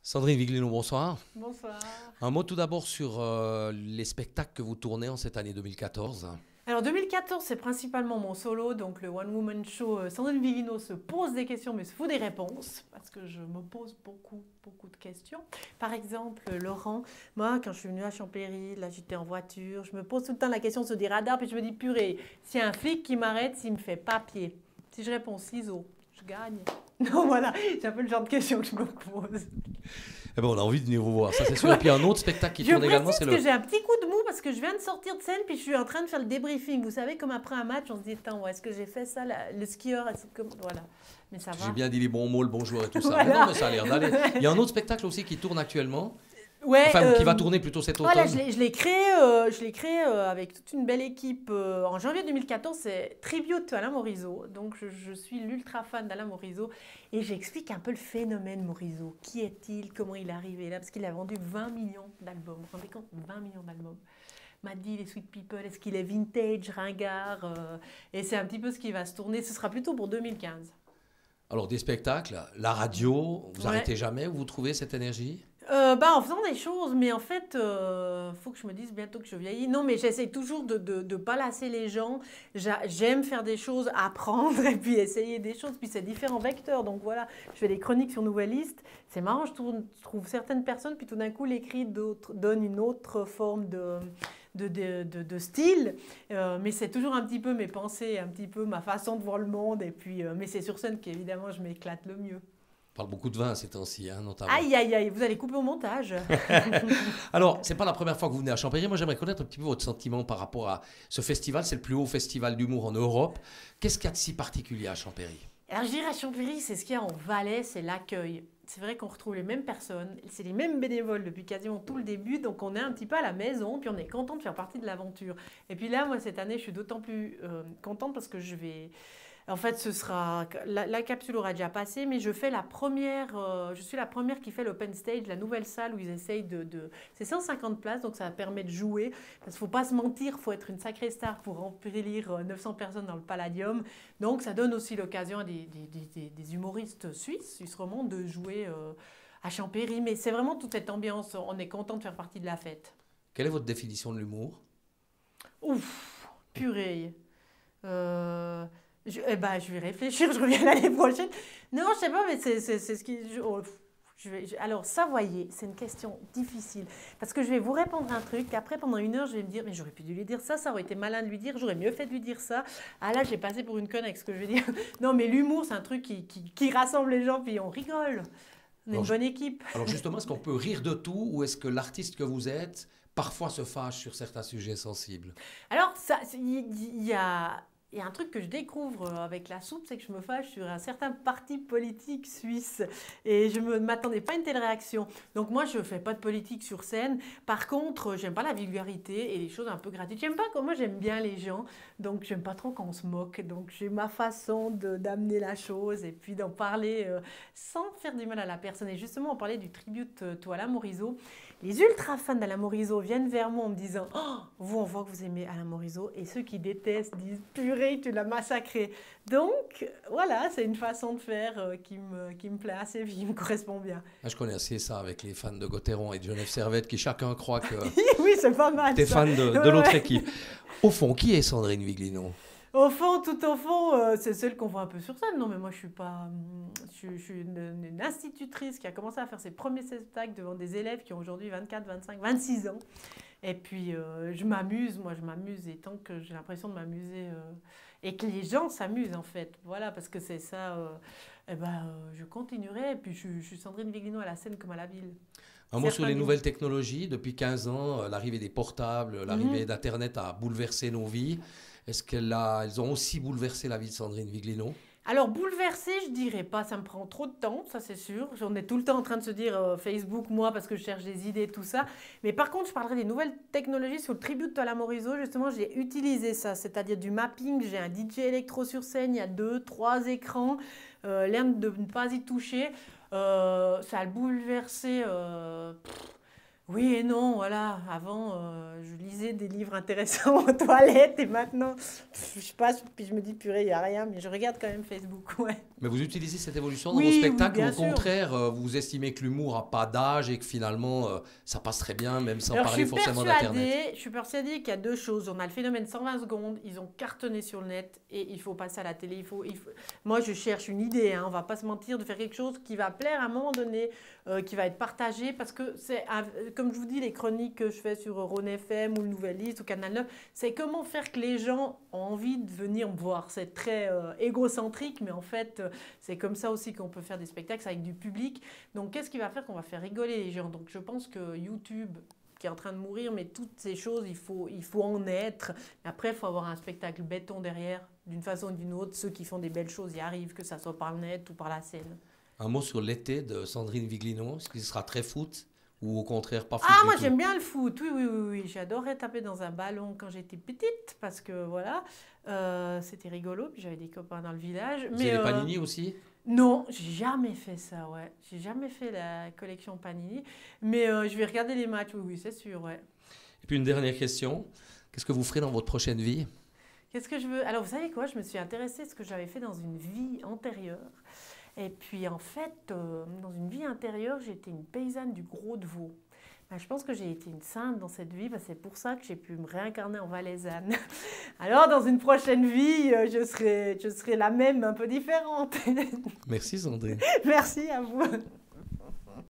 Sandrine Viglino, bonsoir. Bonsoir. Un mot tout d'abord sur les spectacles que vous tournez en cette année 2014. Alors 2014, c'est principalement mon solo, donc le One Woman Show. Sandrine Viglino se pose des questions, mais se fout des réponses, parce que je me pose beaucoup de questions. Par exemple, Laurent, moi, quand je suis venue à Champéry, là j'étais en voiture, je me pose tout le temps la question sur des radars, puis je me dis, purée, s'il y a un flic qui m'arrête, s'il me fait papier, si je réponds ciseaux, je gagne. Non, voilà, c'est un peu le genre de question que je me pose. Eh ben, on a envie de venir vous voir, ça c'est sûr. Et puis un autre spectacle qui Je tourne également, c'est précise le... que j'ai un petit coup de mou parce que je viens de sortir de scène puis je suis en train de faire le débriefing. Vous savez, comme après un match, on se dit, attends, est-ce que j'ai fait ça, le skieur, voilà. Mais ça va. J'ai bien dit les bons mots, le bonjour et tout ça. Voilà. Mais non, mais ça a l'air d'aller. Il y a un autre spectacle aussi qui tourne actuellement, Ouais, enfin qui va tourner plutôt cet automne. voilà, je l'ai créé avec toute une belle équipe en janvier 2014. C'est Tribute à Alain Morisot. Donc je suis l'ultra fan d'Alain Morisot et j'explique un peu le phénomène Morisot. Qui est-il? Comment il est arrivé là? Parce qu'il a vendu 20 millions d'albums. Vous vous rendez compte? 20 millions d'albums. M'a dit les Sweet People, est-ce qu'il est vintage, ringard et c'est un petit peu ce qui va se tourner. Ce sera plutôt pour 2015. Alors des spectacles, la radio, vous Ouais. arrêtez jamais où vous trouvez cette énergie? En faisant des choses, mais en fait, faut que je me dise bientôt que je vieillis. Non, mais j'essaie toujours de pas lasser les gens. J'aime faire des choses, apprendre et puis essayer des choses. Puis c'est différents vecteurs. Donc voilà, je fais des chroniques sur Nouvelliste. C'est marrant, je trouve certaines personnes, puis tout d'un coup, l'écrit donne une autre forme de style. Mais c'est toujours un petit peu mes pensées, un petit peu ma façon de voir le monde. Et puis, mais c'est sur scène qu'évidemment, je m'éclate le mieux. On parle beaucoup de vin ces temps-ci, hein, notamment. Aïe, aïe, aïe, vous allez couper au montage. Alors, c'est pas la première fois que vous venez à Champéry. Moi, j'aimerais connaître un petit peu votre sentiment par rapport à ce festival. C'est le plus haut festival d'humour en Europe. Qu'est-ce qu'il y a de si particulier à Champéry? Alors je dirais à Champéry, c'est ce qu'il y a en Valais, c'est l'accueil. C'est vrai qu'on retrouve les mêmes personnes, c'est les mêmes bénévoles depuis quasiment tout le début, donc on est un petit peu à la maison, puis on est content de faire partie de l'aventure. Et puis là, moi, cette année, je suis d'autant plus contente parce que je vais... En fait, ce sera la capsule aura déjà passé, mais je fais la première. Je suis la première qui fait l'open stage, la nouvelle salle où ils essayent c'est 150 places, donc ça permet de jouer. Parce qu'il ne faut pas se mentir, il faut être une sacrée star pour remplir 900 personnes dans le Palladium. Donc ça donne aussi l'occasion à des humoristes suisses romands, de jouer à Champéry. Mais c'est vraiment toute cette ambiance. On est content de faire partie de la fête. Quelle est votre définition de l'humour? Ouf, purée. Je vais réfléchir, je reviens l'année prochaine. Non, je sais pas, mais c'est ce qui... alors, ça, voyez, c'est une question difficile. Parce que je vais vous répondre un truc, après, pendant une heure, je vais me dire, mais j'aurais pu lui dire ça, ça aurait été malin de lui dire, j'aurais mieux fait de lui dire ça. Ah là, j'ai passé pour une conne avec ce que je vais dire. Non, mais l'humour, c'est un truc qui rassemble les gens, puis on rigole. On est une bonne équipe. Alors justement, est-ce qu'on peut rire de tout ou est-ce que l'artiste que vous êtes parfois se fâche sur certains sujets sensibles? Alors, il y a un truc que je découvre avec la soupe, c'est que je me fâche sur un certain parti politique suisse. Et je ne m'attendais pas à une telle réaction. Donc moi, je ne fais pas de politique sur scène. Par contre, j'aime pas la vulgarité et les choses un peu gratuites. J'aime pas, moi j'aime bien les gens. Donc j'aime pas trop quand on se moque. Donc j'ai ma façon d'amener la chose et puis d'en parler sans faire du mal à la personne. Et justement, on parlait du tribute à Alain Morisot. Les ultra fans d'Alain Morisot viennent vers moi en me disant « Oh, vous, on voit que vous aimez Alain Morisot. » Et ceux qui détestent disent « Purée, tu l'as massacré. » Donc, voilà, c'est une façon de faire qui me plaît assez, qui me correspond bien. Moi, je connais assez ça avec les fans de Gauthieron et de Genève Servette qui chacun croit que Oui, c'est pas mal. t'es ça. fan de Ouais, l'autre ouais. équipe. Au fond, qui est Sandrine Viglino? Au fond, tout au fond, c'est celle qu'on voit un peu sur scène. Non, mais moi, je suis pas. Je suis une institutrice qui a commencé à faire ses premiers spectacles devant des élèves qui ont aujourd'hui 24, 25, 26 ans. Et puis, je m'amuse, moi, je m'amuse. Et tant que j'ai l'impression de m'amuser et que les gens s'amusent, en fait. Voilà, parce que c'est ça. Je continuerai. Et puis, je suis Sandrine Viglino à la scène comme à la ville. Un mot sur les Certains nouvelles technologies. Depuis 15 ans, l'arrivée des portables, l'arrivée disent. d'Internet a bouleversé nos vies. Est-ce elles ont aussi bouleversé la vie de Sandrine Viglino? Alors, bouleversée, je dirais pas, ça me prend trop de temps, ça c'est sûr. On est tout le temps en train de se dire Facebook, moi, parce que je cherche des idées, tout ça. Mais par contre, je parlerai des nouvelles technologies sur le tribute à la Morisot. Justement, j'ai utilisé ça, c'est-à-dire du mapping. J'ai un DJ électro sur scène, il y a 2, 3 écrans, l'air de ne pas y toucher. Ça a bouleversé Oui et non, voilà. Avant, je lisais des livres intéressants aux toilettes et maintenant, je passe, puis je me dis, purée, il n'y a rien, mais je regarde quand même Facebook, ouais. Mais vous utilisez cette évolution dans vos Oui, oui, spectacles ou bien au sûr. contraire, vous estimez que l'humour n'a pas d'âge et que finalement, ça passe très bien, même sans Alors, parler forcément d'Internet? je suis persuadée qu'il y a deux choses. On a le phénomène 120 secondes, ils ont cartonné sur le net et il faut passer à la télé. Moi, je cherche une idée, hein, on va pas se mentir, de faire quelque chose qui va plaire à un moment donné, qui va être partagé parce que comme je vous dis, les chroniques que je fais sur Rhône FM ou le Nouvelliste ou Canal 9, c'est comment faire que les gens ont envie de venir me voir. C'est très égocentrique, mais en fait, c'est comme ça aussi qu'on peut faire des spectacles avec du public. Donc, qu'est-ce qui va faire qu'on va faire rigoler les gens? Donc, je pense que YouTube qui est en train de mourir, mais toutes ces choses, il faut en être. Après, il faut avoir un spectacle béton derrière, d'une façon ou d'une autre. Ceux qui font des belles choses y arrivent, que ça soit par le net ou par la scène. Un mot sur l'été de Sandrine Viglino, est-ce qu'il sera très foot ou au contraire pas foot Ah, du moi tout? j'aime bien le foot, oui, oui, oui, oui. J'adorais taper dans un ballon quand j'étais petite, parce que voilà, c'était rigolo, puis j'avais des copains dans le village. Vous Mais avez les panini aussi? non, j'ai jamais fait ça, ouais. J'ai jamais fait la collection Panini, mais je vais regarder les matchs, oui, oui, c'est sûr, ouais. Et puis une dernière question, qu'est-ce que vous ferez dans votre prochaine vie? Qu'est-ce que je veux? Alors, vous savez quoi? Je me suis intéressée à ce que j'avais fait dans une vie antérieure. Et puis, en fait, dans une vie antérieure, j'étais une paysanne du Gros-de-Vaud. Ben, je pense que j'ai été une sainte dans cette vie. Ben, c'est pour ça que j'ai pu me réincarner en valaisanne. Alors, dans une prochaine vie, je serai la même, un peu différente. Merci Sandrine. Merci à vous.